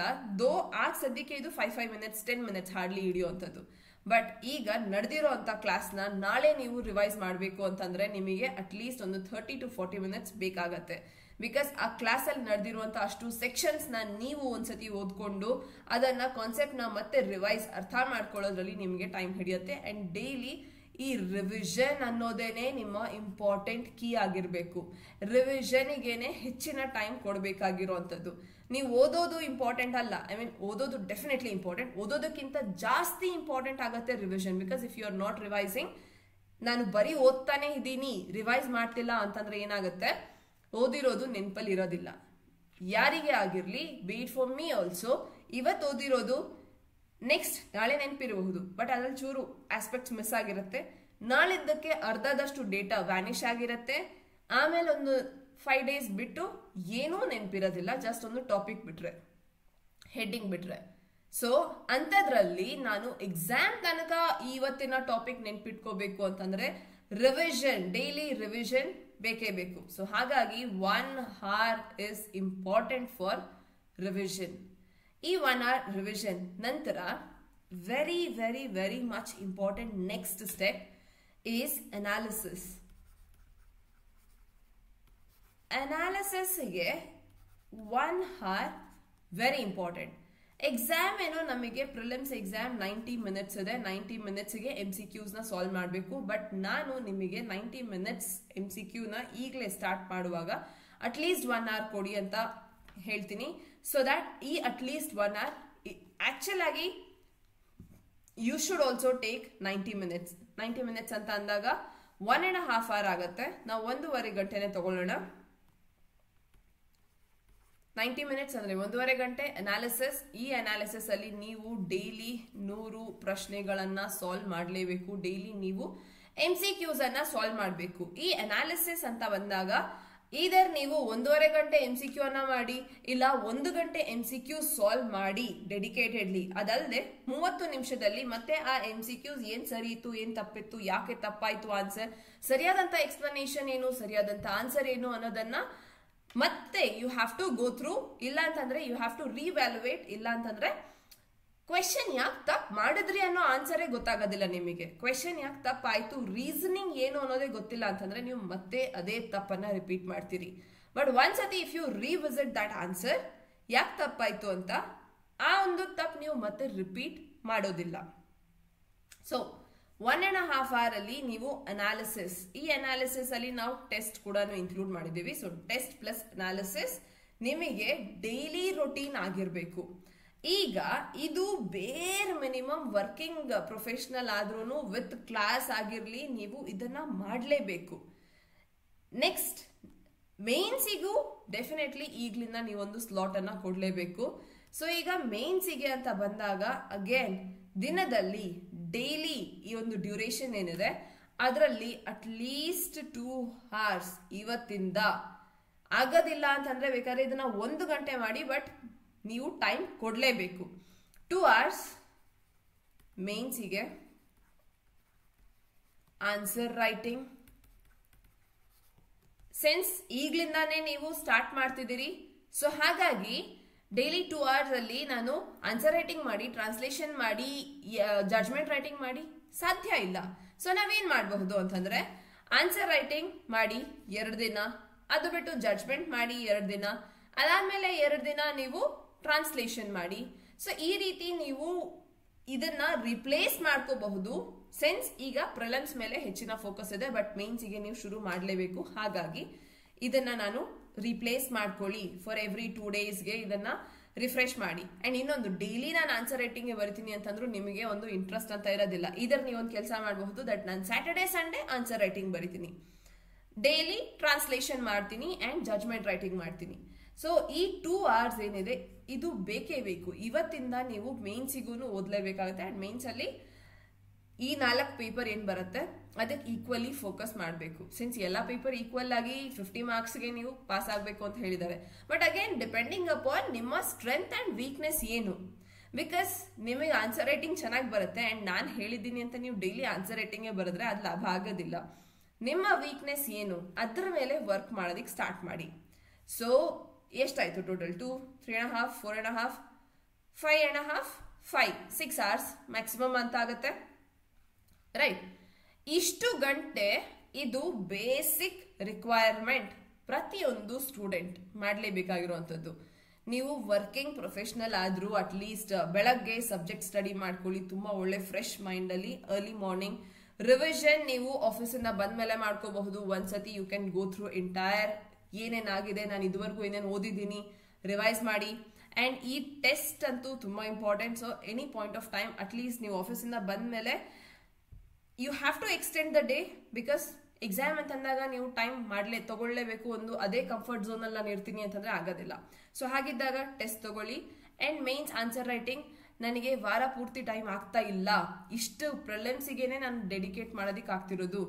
S1: ಆಗ ಸದ್ಯಕ್ಕೆ ಇದು 5 minutes 10 minutes ಹಾರ್ಡ್ಲಿ ಹಿಡಿಯುವಂಥದ್ದು. ಬಟ್ ಈಗ ನಡೆದಿರೋ ಅಂತ ಕ್ಲಾಸ್ನ ನಾಳೆ ನೀವು ರಿವೈಸ್ ಮಾಡಬೇಕು ಅಂತಂದ್ರೆ ನಿಮಗೆ ಅಟ್ಲೀಸ್ಟ್ ಒಂದು 30 to 40 minutes ಬೇಕಾಗತ್ತೆ. ಬಿಕಾಸ್ ಆ ಕ್ಲಾಸಲ್ಲಿ ನಡೆದಿರುವಂತ ಅಷ್ಟು ಸೆಕ್ಷನ್ಸ್ ನೀವು ಒಂದ್ಸತಿ ಓದ್ಕೊಂಡು ಅದನ್ನ ಕಾನ್ಸೆಪ್ಟ್ ನ ಮತ್ತೆ ರಿವೈಸ್ ಅರ್ಥ ಮಾಡ್ಕೊಳ್ಳೋದ್ರಲ್ಲಿ ನಿಮಗೆ ಟೈಮ್ ಹಿಡಿಯುತ್ತೆ. ಅಂಡ್ ಡೈಲಿ ಈ ರಿವಿಷನ್ ಅನ್ನೋದೇನೆ ನಿಮ್ಮ ಇಂಪಾರ್ಟೆಂಟ್ ಕೀ ಆಗಿರ್ಬೇಕು. ರಿವಿಷನ್ಗೇನೆ ಹೆಚ್ಚಿನ ಟೈಮ್ ಕೊಡಬೇಕಾಗಿರುವಂಥದ್ದು. ನೀವು ಓದೋದು ಇಂಪಾರ್ಟೆಂಟ್ ಅಲ್ಲ, ಐ ಮೀನ್ ಓದೋದು ಡೆಫಿನೆಟ್ಲಿ ಇಂಪಾರ್ಟೆಂಟ್, ಓದೋದಕ್ಕಿಂತ ಜಾಸ್ತಿ ಇಂಪಾರ್ಟೆಂಟ್ ಆಗುತ್ತೆ revision. Because if you are not revising, ನಾನು ಬರೀ ಓದ್ತಾನೆ ಇದ್ದೀನಿ ರಿವೈಸ್ ಮಾಡ್ತಿಲ್ಲ ಅಂತಂದ್ರೆ ಏನಾಗುತ್ತೆ, ಓದಿರೋದು ನೆನಪಲ್ಲಿ ಇರೋದಿಲ್ಲ. ಯಾರಿಗೆ ಆಗಿರ್ಲಿ, B it for me also, ಇವತ್ತು ಓದಿರೋದು ನೆಕ್ಸ್ಟ್ ನಾಳೆ ನೆನಪಿರಬಹುದು, ಬಟ್ ಅದ್ರಲ್ಲಿ ಚೂರು ಆಸ್ಪೆಕ್ಟ್ಸ್ ಮಿಸ್ ಆಗಿರುತ್ತೆ. ನಾಳಿದ್ದಕ್ಕೆ ಅರ್ಧದಷ್ಟು ಡೇಟಾ ವ್ಯಾನಿಶ್ ಆಗಿರುತ್ತೆ. ಆಮೇಲೆ ಒಂದು 5 days ಬಿಟ್ಟು ಏನೂ ನೆನಪಿರೋದಿಲ್ಲ, ಜಸ್ಟ್ ಒಂದು ಟಾಪಿಕ್ ಬಿಟ್ರೆ, ಹೆಡ್ಡಿಂಗ್ ಬಿಟ್ರೆ. ಸೊ ಅಂಥದ್ರಲ್ಲಿ ನಾನು ಎಕ್ಸಾಮ್ ತನಕ ಇವತ್ತಿನ ಟಾಪಿಕ್ ನೆನ್ಪಿಟ್ಕೋಬೇಕು ಅಂತಂದ್ರೆ ರಿವಿಷನ್, ಡೈಲಿ ರಿವಿಷನ್ ಬೇಕೇ ಬೇಕು. ಸೊ ಹಾಗಾಗಿ 1 hour is important for revision. ಈ 1 hour ರಿವಿಷನ್ ನಂತರ very very very much important next step is analysis. ಅನಾಲಿಸಿಸ್ಗೆ 1 hour ವೆರಿ ಇಂಪಾರ್ಟೆಂಟ್. ಎಕ್ಸಾಮ್ ಏನೋ ನಮಗೆ ಪ್ರಿಲಿಮ್ಸ್ ಎಕ್ಸಾಮ್ 90 ಮಿನಿಟ್ಸ್ ಇದೆ. 90 ಮಿನಿಟ್ಸ್ಗೆ MCQs ನ ಸಾಲ್ವ್ ಮಾಡಬೇಕು. ಬಟ್ ನಾನು ನಿಮಗೆ 90 ಮಿನಿಟ್ಸ್ MCQ ನ ಈಗಲೇ ಸ್ಟಾರ್ಟ್ ಮಾಡುವಾಗ ಅಟ್ಲೀಸ್ಟ್ 1 hour ಕೊಡಿ ಅಂತ ಹೇಳ್ತೀನಿ. ಸೊ ದಟ್ ಈ ಅಟ್ಲೀಸ್ಟ್ 1 hour ಆಕ್ಚುಲ್ ಆಗಿ you should also take 90 minutes. 90 minutes ಅಂತ ಅಂದಾಗ 1.5 hour ಆಗುತ್ತೆ. ನಾವು 1.5 ಗಂಟೆನೆ ತಗೊಳ್ಳೋಣ. 90 ಮಿನಿಟ್ಸ್ ಅಂದ್ರೆ 1.5 ಗಂಟೆ ಅನಾಲಿಸಿಸ್. ಈ ಅನಾಲಿಸಿಸ್ ಅಲ್ಲಿ ನೀವು ಡೈಲಿ 100 ಪ್ರಶ್ನೆಗಳನ್ನ ಸಾಲ್ವ್ ಮಾಡಲೇಬೇಕು. ಡೈಲಿ ನೀವು MCQs ಅನ್ನ ಸಾಲ್ವ್ ಮಾಡಬೇಕು. ಈ ಅನಾಲಿಸಿಸ್ ಅಂತ ಬಂದಾಗ ಇದರ್ ನೀವು 1.5 ಗಂಟೆ MCQ ಅನ್ನ ಮಾಡಿ, ಇಲ್ಲ 1 ಗಂಟೆ MCQ ಸಾಲ್ವ್ ಮಾಡಿ ಡೆಡಿಕೇಟೆಡ್ಲಿ. ಅದಲ್ಲದೆ 30 ನಿಮಿಷದಲ್ಲಿ ಮತ್ತೆ ಆ MCQs ಏನ್ ಸರಿ ಇತ್ತು, ಏನ್ ತಪ್ಪಿತ್ತು, ಯಾಕೆ ತಪ್ಪಾಯ್ತು ಆನ್ಸರ್, ಸರಿಯಾದಂತ ಎಕ್ಸ್ಪ್ಲನೇಷನ್ ಏನು, ಸರಿಯಾದಂತ ಆನ್ಸರ್ ಏನು ಅನ್ನೋದನ್ನ ಮತ್ತೆ you have to go through. ಇಲ್ಲ ಅಂತಂದ್ರೆ ಯು ಹ್ಯಾವ್ ಟು ರಿವ್ಯಾಲ್ಯುವೇಟ್. ಇಲ್ಲ ಅಂತಂದ್ರೆ ಕ್ವೆಶನ್ ಯಾಕೆ ತಪ್ಪು ಮಾಡಿದ್ರಿ ಅನ್ನೋ ಆನ್ಸರೇ ಗೊತ್ತಾಗೋದಿಲ್ಲ ನಿಮಗೆ. ಕ್ವೆಶನ್ ಯಾಕೆ ತಪ್ಪಾಯ್ತು, ರೀಸನಿಂಗ್ ಏನು ಅನ್ನೋದೇ ಗೊತ್ತಿಲ್ಲ ಅಂತಂದ್ರೆ ನೀವು ಮತ್ತೆ ಅದೇ ತಪ್ಪನ್ನ ರಿಪೀಟ್ ಮಾಡ್ತೀರಿ. ಬಟ್ ಒಂದ್ಸತಿ if you revisit that answer ಯಾಕೆ ತಪ್ಪಾಯ್ತು ಅಂತ, ಆ ಒಂದು ತಪ್ಪು ನೀವು ಮತ್ತೆ ರಿಪೀಟ್ ಮಾಡೋದಿಲ್ಲ. ಸೊ 1.5 hour ಅಲ್ಲಿ ನೀವು ಅನಾಲಿಸಿಸ್, ಈ ಅನಾಲಿಸಿಸ್ ಅಲ್ಲಿ ನಾವು ಟೆಸ್ಟ್ ಕೂಡ ಇನ್ಕ್ಲೂಡ್ ಮಾಡಿದ್ದೀವಿ. ಸೊ ಟೆಸ್ಟ್ ಪ್ಲಸ್ ಅನಾಲಿಸಿಸ್ ನಿಮಗೆ ಡೈಲಿ ರೊಟೀನ್ ಆಗಿರ್ಬೇಕು. ಈಗ ಇದು ಬೇರ್ ಮಿನಿಮಮ್ ವರ್ಕಿಂಗ್ ಪ್ರೊಫೆಷನಲ್ ಆದ್ರೂ ವಿತ್ ಕ್ಲಾಸ್ ಆಗಿರ್ಲಿ, ನೀವು ಇದನ್ನ ಮಾಡಲೇಬೇಕು. ನೆಕ್ಸ್ಟ್ ಮೇನ್ಸಿಗೂ ಡೆಫಿನೆಟ್ಲಿ ಈಗ್ಲಿಂದ ನೀವೊಂದು ಸ್ಲಾಟ್ ಅನ್ನ ಕೊಡ್ಲೇಬೇಕು. ಸೊ ಈಗ ಮೇನ್ಸಿಗೆ ಅಂತ ಬಂದಾಗ ಅಗೇನ್ ದಿನದಲ್ಲಿ ಡೈಲಿ ಈ ಒಂದು ಡ್ಯೂರೇಷನ್ ಏನಿದೆ ಅದರಲ್ಲಿ ಅಟ್ಲೀಸ್ಟ್ 2 hours ಇವತ್ತಿಂದ ಆಗೋದಿಲ್ಲ ಅಂತಂದ್ರೆ ಬೇಕಾದ್ರೆ ಇದನ್ನ 1 ಗಂಟೆ ಮಾಡಿ, ಬಟ್ ನೀವು ಟೈಮ್ ಕೊಡ್ಲೇಬೇಕು. 2 hours ಮೇನ್ಸಿಗೆ, ಆನ್ಸರ್ ರೈಟಿಂಗ್. ಸೆನ್ಸ್ ಈಗ್ಲಿಂದಾನೇ ನೀವು ಸ್ಟಾರ್ಟ್ ಮಾಡ್ತಿದ್ದೀರಿ, ಸೊ ಹಾಗಾಗಿ ಡೈಲಿ 2 hours ಅಲ್ಲಿ ನಾನು ಆನ್ಸರ್ ರೈಟಿಂಗ್ ಮಾಡಿ, ಟ್ರಾನ್ಸ್ಲೇಷನ್ ಮಾಡಿ, ಜಡ್ಜ್ಮೆಂಟ್ ರೈಟಿಂಗ್ ಮಾಡಿ ಸಾಧ್ಯ ಇಲ್ಲ. ಸೊ ನಾವೇನ್ ಮಾಡಬಹುದು ಅಂತಂದ್ರೆ ಆನ್ಸರ್ ರೈಟಿಂಗ್ ಮಾಡಿ 2 ದಿನ, ಅದು ಬಿಟ್ಟು ಜಡ್ಜ್ಮೆಂಟ್ ಮಾಡಿ 2 ದಿನ, ಅದಾದ್ಮೇಲೆ 2 ದಿನ ನೀವು ಟ್ರಾನ್ಸ್ಲೇಷನ್ ಮಾಡಿ. ಸೊ ಈ ರೀತಿ ನೀವು ಇದನ್ನ ರಿಪ್ಲೇಸ್ ಮಾಡ್ಕೋಬಹುದು. ಸೆನ್ಸ್ ಈಗ ಪ್ರಿಲಿಮ್ಸ್ ಮೇಲೆ ಹೆಚ್ಚಿನ ಫೋಕಸ್ ಇದೆ, ಬಟ್ ಮೇನ್ಸ್ಗೆ ನೀವು ಶುರು ಮಾಡಲೇಬೇಕು. ಹಾಗಾಗಿ ಇದನ್ನ ನಾನು ರಿಪ್ಲೇಸ್ ಮಾಡ್ಕೊಳ್ಳಿ. ಫಾರ್ ಎವ್ರಿ 2 daysಗೆ ಇದನ್ನ ರಿಫ್ರೆಶ್ ಮಾಡಿ. ಅಂಡ್ ಇನ್ನೊಂದು, ಡೈಲಿ ನಾನು ಆನ್ಸರ್ ರೈಟಿಂಗ್ ಬರ್ತೀನಿ ಅಂತಂದ್ರೂ ನಿಮಗೆ ಒಂದು ಇಂಟ್ರೆಸ್ಟ್ ಅಂತ ಇರೋದಿಲ್ಲ. ಇದರ ನೀವೊಂದು ಕೆಲಸ ಮಾಡಬಹುದು, ದಟ್ ನಾನು ಸ್ಯಾಟರ್ಡೆ ಸಂಡೇ ಆನ್ಸರ್ ರೈಟಿಂಗ್ ಬರಿತೀನಿ, ಡೈಲಿ ಟ್ರಾನ್ಸ್ಲೇಷನ್ ಮಾಡ್ತೀನಿ ಅಂಡ್ ಜಡ್ಜ್ಮೆಂಟ್ ರೈಟಿಂಗ್ ಮಾಡ್ತೀನಿ. ಸೊ ಈ 2 hours ಏನಿದೆ ಇದು ಬೇಕೇ ಬೇಕು. ಇವತ್ತಿಂದ ನೀವು ಮೇನ್ಸಿಗೂ ಓದಲೇಬೇಕಾಗುತ್ತೆ. ಅಂಡ್ ಮೇನ್ಸ್ ಅಲ್ಲಿ ಈ 4 ಪೇಪರ್ ಏನ್ ಬರುತ್ತೆ ಅದಕ್ಕೆ ಈಕ್ವಲಿ ಫೋಕಸ್ ಮಾಡಬೇಕು. ಸಿನ್ಸ್ ಎಲ್ಲ ಪೇಪರ್ ಈಕ್ವಲ್ ಆಗಿ 50 ಮಾರ್ಕ್ಸ್ಗೆ ನೀವು ಪಾಸ್ ಆಗಬೇಕು ಅಂತ ಹೇಳಿದ್ದಾರೆ. ಬಟ್ ಅಗೇನ್ ಡಿಪೆಂಡಿಂಗ್ ಅಪಾನ್ ನಿಮ್ಮ ಸ್ಟ್ರೆಂತ್ ಅಂಡ್ ವೀಕ್ನೆಸ್ ಏನು. ಬಿಕಾಸ್ ನಿಮಗೆ ಆನ್ಸರ್ ರೈಟಿಂಗ್ ಚೆನ್ನಾಗಿ ಬರುತ್ತೆ ಅಂಡ್ ನಾನು ಹೇಳಿದ್ದೀನಿ ಅಂತ ನೀವು ಡೈಲಿ ಆನ್ಸರ್ ರೈಟಿಂಗೇ ಬರೆದ್ರೆ ಅದು ಲಾಭ ಆಗೋದಿಲ್ಲ. ನಿಮ್ಮ ವೀಕ್ನೆಸ್ ಏನು ಅದ್ರ ಮೇಲೆ ವರ್ಕ್ ಮಾಡೋದಕ್ಕೆ ಸ್ಟಾರ್ಟ್ ಮಾಡಿ. ಸೊ ಎಷ್ಟಾಯ್ತು ಟೋಟಲ್? 2, 3.5, 4.5, 5.5, 5, 6 hours ಮ್ಯಾಕ್ಸಿಮಮ್ ಅಂತ ಆಗುತ್ತೆ, ರೈಟ್? ಇಷ್ಟು ಗಂಟೆ ಇದು ಬೇಸಿಕ್ ರಿಕ್ವೈರ್ಮೆಂಟ್ ಪ್ರತಿಯೊಂದು ಸ್ಟೂಡೆಂಟ್ ಮಾಡಲೇಬೇಕಾಗಿರುವಂಥದ್ದು. ನೀವು ವರ್ಕಿಂಗ್ ಪ್ರೊಫೆಷನಲ್ ಆದ್ರೂ ಅಟ್ಲೀಸ್ಟ್ ಬೆಳಗ್ಗೆ ಸಬ್ಜೆಕ್ಟ್ ಸ್ಟಡಿ ಮಾಡ್ಕೊಳ್ಳಿ, ತುಂಬಾ ಒಳ್ಳೆ ಫ್ರೆಶ್ ಮೈಂಡ್ ಅಲ್ಲಿ. ಅರ್ಲಿ ಮಾರ್ನಿಂಗ್ ರಿವಿಷನ್ ನೀವು ಆಫೀಸಿಂದ ಬಂದ ಮೇಲೆ ಮಾಡ್ಕೋಬಹುದು. ಒಂದ್ಸತಿ you can go through entire ಏನೇನಾಗಿದೆ, ನಾನು ಇದುವರೆಗೂ ಏನೇನು ಓದಿದ್ದೀನಿ ರಿವೈಸ್ ಮಾಡಿ. ಅಂಡ್ ಈ ಟೆಸ್ಟ್ ಅಂತೂ ತುಂಬಾ important. So any point of time at least ನೀವು ಆಫೀಸಿಂದ ಬಂದ ಮೇಲೆ you have to extend the day. Because exam ಅಂತಂದಾಗ ನೀವು ಟೈಮ್ ತಗೊಳ್ಳೇಬೇಕು. ಒಂದು ಅದೇ ಕಂಫರ್ಟ್ ಝೋನ್ ಅಲ್ಲಿ ನಾನು ಇರ್ತೀನಿ ಅಂತಂದ್ರೆ ಆಗೋದಿಲ್ಲ. ಸೊ ಹಾಗಿದ್ದಾಗ ಟೆಸ್ಟ್ ತಗೊಳ್ಳಿ. ಅಂಡ್ ಮೇನ್ಸ್ ಆನ್ಸರ್ ರೈಟಿಂಗ್ ನನಗೆ ವಾರ ಪೂರ್ತಿ ಟೈಮ್ ಆಗ್ತಾ ಇಲ್ಲ, ಇಷ್ಟು ಪ್ರಿಲಿಮ್ಸಿಗೇನೆ ನಾನು ಡೆಡಿಕೇಟ್ ಮಾಡೋದಕ್ಕೆ ಆಗ್ತಿರೋದು,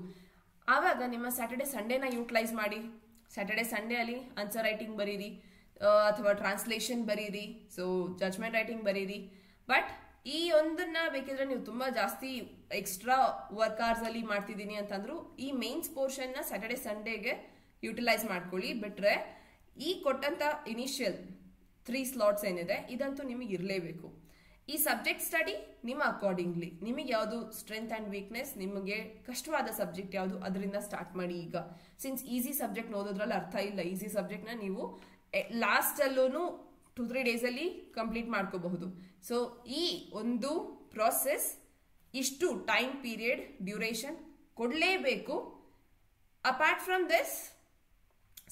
S1: ಆವಾಗ ನಿಮ್ಮ ಸ್ಯಾಟರ್ಡೆ ಸಂಡೇನ ಯೂಟಿಲೈಸ್ ಮಾಡಿ. ಸ್ಯಾಟರ್ಡೆ ಸಂಡೇ ಅಲ್ಲಿ ಆನ್ಸರ್ ರೈಟಿಂಗ್ ಬರೀರಿ ಅಥವಾ ಟ್ರಾನ್ಸ್ಲೇಷನ್ ಬರೀರಿ, ಸೊ ಜಡ್ಜ್ಮೆಂಟ್ ರೈಟಿಂಗ್ ಬರೀರಿ. ಬಟ್ ಈ ಒಂದನ್ನ ಬೇಕಿದ್ರೆ ನೀವು ತುಂಬಾ ಜಾಸ್ತಿ ಎಕ್ಸ್ಟ್ರಾ ವರ್ಕ್ ಅವರ್ಸ್ ಅಲ್ಲಿ ಮಾಡ್ತಿದ್ದೀನಿ ಅಂತಂದ್ರು ಈ ಮೇನ್ಸ್ ಪೋರ್ಷನ್ ನ ಸ್ಯಾಟರ್ಡೆ ಸಂಡೇಗೆ ಯುಟಿಲೈಸ್ ಮಾಡ್ಕೊಳ್ಳಿ. ಬಿಟ್ರೆ ಈ ಕೊಟ್ಟಂತ ಇನಿಷಿಯಲ್ 3 ಸ್ಲಾಟ್ಸ್ ಏನಿದೆ ಇದಂತೂ ನಿಮಗೆ ಇರಲೇಬೇಕು. ಈ ಸಬ್ಜೆಕ್ಟ್ ಸ್ಟಡಿ ನಿಮ್ಮ ಅಕಾರ್ಡಿಂಗ್ಲಿ ನಿಮಗೆ ಯಾವುದು ಸ್ಟ್ರೆಂತ್ ಅಂಡ್ ವೀಕ್ನೆಸ್, ನಿಮಗೆ ಕಷ್ಟವಾದ ಸಬ್ಜೆಕ್ಟ್ ಯಾವುದು ಅದರಿಂದ ಸ್ಟಾರ್ಟ್ ಮಾಡಿ. ಈಗ ಸಿನ್ಸ್ ಈಸಿ ಸಬ್ಜೆಕ್ಟ್ ಓದೋದ್ರಲ್ಲಿ ಅರ್ಥ ಇಲ್ಲ. ಈಸಿ ಸಬ್ಜೆಕ್ಟ್ ನ ನೀವು ಲಾಸ್ಟ್ ಅಲ್ಲೂ 2-3 days ಅಲ್ಲಿ ಕಂಪ್ಲೀಟ್ ಮಾಡ್ಕೋಬಹುದು. ಸೊ ಈ ಒಂದು ಪ್ರಾಸೆಸ್ ಇಷ್ಟು ಟೈಮ್ ಪೀರಿಯಡ್ ಡ್ಯೂರೇಷನ್ ಕೊಡಲೇಬೇಕು. Apart from this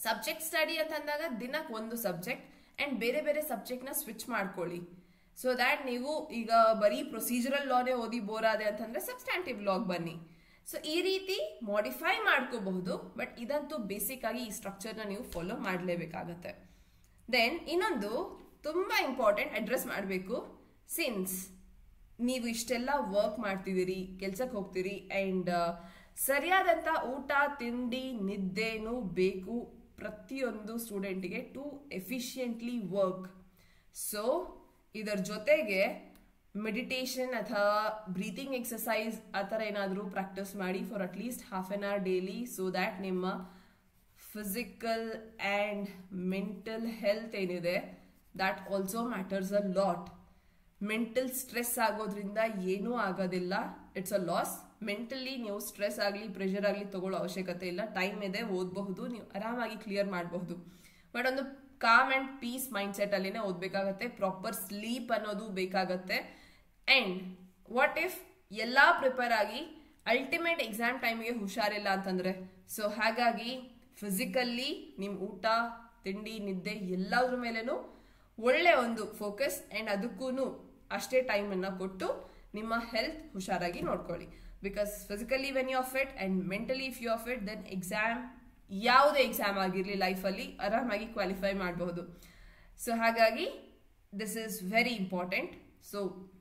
S1: subject study ಅಂತ ಅಂದಾಗ ದಿನಕ್ಕೆ ಒಂದು ಸಬ್ಜೆಕ್ಟ್ ಅಂಡ್ ಬೇರೆ ಬೇರೆ ಸಬ್ಜೆಕ್ಟ್ನ ಸ್ವಿಚ್ ಮಾಡ್ಕೊಳ್ಳಿ. ಸೊ ದ್ಯಾಟ್ ನೀವು ಈಗ ಬರೀ ಪ್ರೊಸೀಜರಲ್ ಲಾನೇ ಓದಿ ಬೋರ್ ಆದೆ ಅಂತಂದ್ರೆ ಸಬ್ಸ್ಟ್ಯಾಂಟಿವ್ ಲಾಗ್ ಬನ್ನಿ. ಸೊ ಈ ರೀತಿ ಮಾಡಿಫೈ ಮಾಡ್ಕೋಬಹುದು, ಬಟ್ ಇದಂತೂ ಬೇಸಿಕ್ ಆಗಿ ಈ ಸ್ಟ್ರಕ್ಚರ್ನ ನೀವು ಫಾಲೋ ಮಾಡಲೇಬೇಕಾಗತ್ತೆ. ದೆನ್ ಇನ್ನೊಂದು ತುಂಬ ಇಂಪಾರ್ಟೆಂಟ್ ಅಡ್ರೆಸ್ ಮಾಡಬೇಕು. ಸಿನ್ಸ್ ನೀವು ಇಷ್ಟೆಲ್ಲ ವರ್ಕ್ ಮಾಡ್ತಿದ್ದೀರಿ, ಕೆಲ್ಸಕ್ಕೆ ಹೋಗ್ತೀರಿ ಅಂಡ್ ಸರಿಯಾದಂಥ ಊಟ ತಿಂಡಿ ನಿದ್ದೆನೂ ಬೇಕು ಪ್ರತಿಯೊಂದು ಸ್ಟೂಡೆಂಟಿಗೆ ಟು ಎಫಿಷಿಯೆಂಟ್ಲಿ ವರ್ಕ್. ಸೊ ಇದರ ಜೊತೆಗೆ ಮೆಡಿಟೇಷನ್ ಅಥವಾ ಬ್ರೀತಿಂಗ್ ಎಕ್ಸಸೈಸ್ ಆ ಥರ ಏನಾದರೂ ಪ್ರಾಕ್ಟೀಸ್ ಮಾಡಿ for at least half an hour daily. So that ನಿಮ್ಮ ಫಿಸಿಕಲ್ ಆ್ಯಂಡ್ ಮೆಂಟಲ್ ಹೆಲ್ತ್ ಏನಿದೆ that also matters a lot. Mental stress ಆಗೋದ್ರಿಂದ ಏನೂ ಆಗೋದಿಲ್ಲ, ಇಟ್ಸ್ ಅ ಲಾಸ್. ಮೆಂಟಲಿ ನೀವು ಸ್ಟ್ರೆಸ್ ಆಗಲಿ ಪ್ರೆಷರ್ ಆಗಲಿ ತಗೊಳ್ಳೋ ಅವಶ್ಯಕತೆ ಇಲ್ಲ. ಟೈಮ್ ಇದೆ, ಓದಬಹುದು, ನೀವು ಆರಾಮಾಗಿ ಕ್ಲಿಯರ್ ಮಾಡಬಹುದು. ಬಟ್ ಒಂದು calm and peace mind set ಅಲ್ಲಿನೇ ಓದಬೇಕಾಗತ್ತೆ. ಪ್ರಾಪರ್ ಸ್ಲೀಪ್ ಅನ್ನೋದು ಬೇಕಾಗತ್ತೆ. ಆ್ಯಂಡ್ ವಾಟ್ ಇಫ್ ಎಲ್ಲ ಪ್ರಿಪೇರ್ ಆಗಿ ಅಲ್ಟಿಮೇಟ್ ಎಕ್ಸಾಮ್ ಟೈಮಿಗೆ ಹುಷಾರಿಲ್ಲ ಅಂತಂದ್ರೆ? ಸೊ ಹಾಗಾಗಿ ಫಿಸಿಕಲ್ಲಿ ನಿಮ್ಮ ಊಟ ತಿಂಡಿ ನಿದ್ದೆ ಎಲ್ಲದ್ರ ಮೇಲೇನು ಒಳ್ಳೆ ಒಂದು ಫೋಕಸ್ ಆ್ಯಂಡ್ ಅದಕ್ಕೂ ಅಷ್ಟೇ ಟೈಮನ್ನು ಕೊಟ್ಟು ನಿಮ್ಮ ಹೆಲ್ತ್ ಹುಷಾರಾಗಿ ನೋಡ್ಕೊಳ್ಳಿ. Because physically when you are fit and mentally if you are fit then exam ಯಾವುದೇ ಎಕ್ಸಾಮ್ ಆಗಿರಲಿ ಲೈಫಲ್ಲಿ ಆರಾಮಾಗಿ ಕ್ವಾಲಿಫೈ ಮಾಡಬಹುದು. ಸೊ ಹಾಗಾಗಿ this is very important. So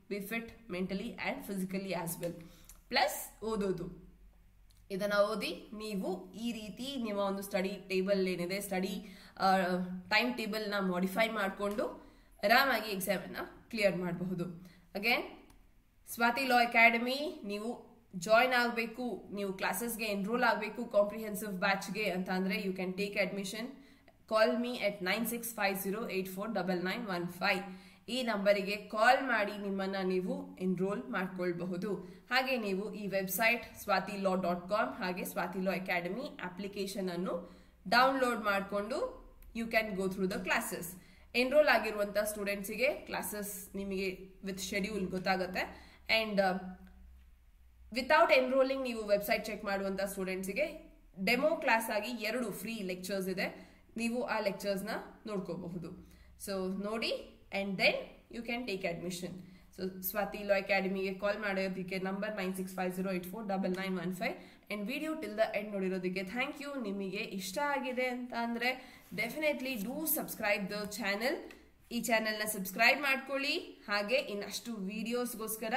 S1: be fit mentally and physically as well. Plus ಓದೋದು, ಇದನ್ನು ಓದಿ ನೀವು ಈ ರೀತಿ ನಿಮ್ಮ ಒಂದು ಸ್ಟಡಿ ಟೇಬಲ್ ಏನಿದೆ ಸ್ಟಡಿ ಟೈಮ್ ಟೇಬಲ್ನ ಮಾಡಿಫೈ ಮಾಡಿಕೊಂಡು ಆರಾಮಾಗಿ ಎಕ್ಸಾಮನ್ನು ಕ್ಲಿಯರ್ ಮಾಡಬಹುದು. ಅಗೇನ್ ಸ್ವಾತಿ ಲಾ ಅಕಾಡೆಮಿ ನೀವು ಜಾಯ್ನ್ ಆಗಬೇಕು, ನೀವು ಕ್ಲಾಸಸ್ಗೆ ಎನ್ರೋಲ್ ಆಗಬೇಕು ಕಾಂಪ್ರಿಹೆನ್ಸಿವ್ ಬ್ಯಾಚ್ಗೆ ಅಂತ ಅಂದರೆ you can take admission. Call me at 9650849915. ಈ ನಂಬರಿಗೆ ಕಾಲ್ ಮಾಡಿ ನಿಮ್ಮನ್ನು ನೀವು ಎನ್ರೋಲ್ ಮಾಡ್ಕೊಳ್ಬಹುದು. ಹಾಗೆ ನೀವು ಈ ವೆಬ್ಸೈಟ್ swatilaw.com ಹಾಗೆ ಸ್ವಾತಿ ಲಾ ಅಕಾಡೆಮಿ ಅಪ್ಲಿಕೇಶನ್ ಅನ್ನು ಡೌನ್ಲೋಡ್ ಮಾಡಿಕೊಂಡು you can go through the classes. Enrol ಆಗಿರುವಂಥ ಸ್ಟೂಡೆಂಟ್ಸಿಗೆ ಕ್ಲಾಸಸ್ ನಿಮಗೆ ವಿತ್ ಶೆಡ್ಯೂಲ್ ಗೊತ್ತಾಗುತ್ತೆ. ಆ್ಯಂಡ್ ವಿತೌಟ್ ಎನ್ರೋಲಿಂಗ್ ನೀವು ವೆಬ್ಸೈಟ್ ಚೆಕ್ ಮಾಡುವಂಥ ಸ್ಟೂಡೆಂಟ್ಸಿಗೆ ಡೆಮೋ ಕ್ಲಾಸ್ ಆಗಿ 2 ಫ್ರೀ ಲೆಕ್ಚರ್ಸ್ ಇದೆ, ನೀವು ಆ ಲೆಕ್ಚರ್ಸ್ನ ನೋಡ್ಕೋಬಹುದು. ಸೊ ನೋಡಿ and then you can take admission. So Swathi law ಅಕಾಡೆಮಿಗೆ ಕಾಲ್ ಮಾಡೋದಕ್ಕೆ number 9650849915. And video till the end ನೋಡಿರೋದಕ್ಕೆ ಥ್ಯಾಂಕ್ ಯು. ನಿಮಗೆ ಇಷ್ಟ ಆಗಿದೆ ಅಂತ ಅಂದರೆ definitely do subscribe the channel. ಈ ಚಾನೆಲ್ನ ಸಬ್ಸ್ಕ್ರೈಬ್ ಮಾಡ್ಕೊಳ್ಳಿ. ಹಾಗೆ ಇನ್ನಷ್ಟು ವಿಡಿಯೋಸ್ಗೋಸ್ಕರ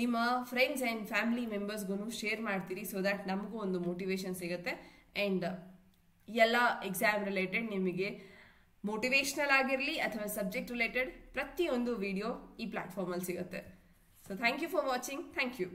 S1: ನಿಮ್ಮ ಫ್ರೆಂಡ್ಸ್ ಆ್ಯಂಡ್ ಫ್ಯಾಮಿಲಿ ಮೆಂಬರ್ಸ್ಗೂ ಶೇರ್ ಮಾಡ್ತೀರಿ. ಸೊ ದ್ಯಾಟ್ ನಮಗೂ ಒಂದು ಮೋಟಿವೇಶನ್ ಸಿಗುತ್ತೆ. ಆ್ಯಂಡ್ ಎಲ್ಲ ಎಕ್ಸಾಮ್ ರಿಲೇಟೆಡ್ ನಿಮಗೆ ಮೋಟಿವೇಶ್ನಲ್ ಆಗಿರಲಿ ಅಥವಾ ಸಬ್ಜೆಕ್ಟ್ ರಿಲೇಟೆಡ್ ಪ್ರತಿಯೊಂದು ವಿಡಿಯೋ ಈ ಪ್ಲಾಟ್ಫಾರ್ಮಲ್ಲಿ ಸಿಗುತ್ತೆ. So thank you for watching. Thank you.